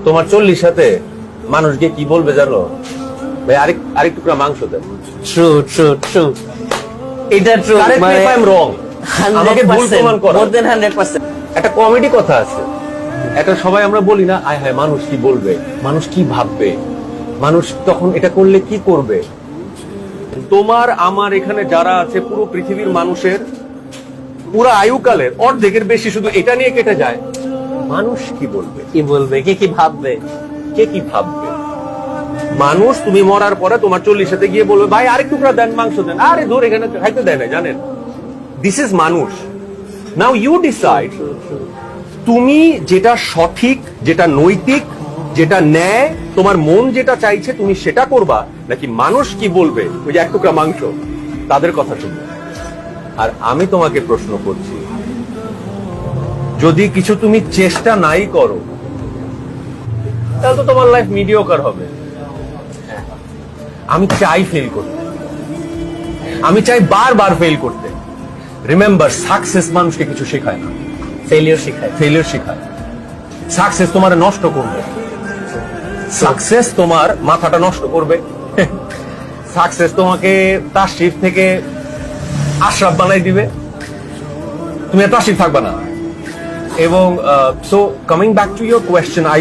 তোমার 40 সাথে মানুষ গিয়ে কি বলবে জানো? ভাই আরেক টুকরা মাংস দেন। ট্রু ট্রু ট্রু, এটা true. Correct me if I'm wrong. আমাকে ভুল প্রমাণ করো। মোর দেন 100%। একটা কমেডি কথা আছে, এটা সবাই আমরা বলি না, আয় হায় মানুষ কি বলবে, মানুষ কি ভাববে, মানুষ তখন এটা করলে কি করবে। তোমার আমার এখানে যারা আছে পুরো পৃথিবীর মানুষের পুরো আয়ুকালের অর্ধেকের বেশি শুধু এটা নিয়ে কেটে যায়, মানুষ কি বলবে, কি বলবে, কে কি ভাববে। কে কি ভাববে। মানুষ তুমি মরার পরে তোমার 40 গিয়ে বলবে ভাই আরেক টুকরা দেন, মাংস দেন, আরে ধর এখানে খাইতে দেয় না, জানেন। দিস ইজ মানুষ। নাও ইউ ডিসাইড, তুমি যেটা সঠিক, যেটা নৈতিক, যেটা ন্যায়, তোমার মন যেটা চাইছে তুমি সেটা করবা, নাকি মানুষ কি বলবে ওই যে এক টুকরা মাংস তাদের কথা শুনবে। আর আমি তোমাকে প্রশ্ন করছি, যদি কিছু তুমি চেষ্টা নাই করো তাহলে তো তোমার লাইফ মিডিওকার হবে। আমি চাই ফেল করতে, আমি চাই বারবার ফেল করতে। রিমেম্বার, সাকসেস মানুষকে কিছু শেখায় না, ফেলিওর শেখায়। ফেলিওর শেখায়। সাকসেস তোমার নষ্ট করবে, সাকসেস তোমার মাথাটা নষ্ট করবে, সাকসেস তোমাকে তাশরিফ থেকে আশরাফ বানাই দিবে, তুমি আর তাশরিফ থাকবে না। এবং so coming back to your question, I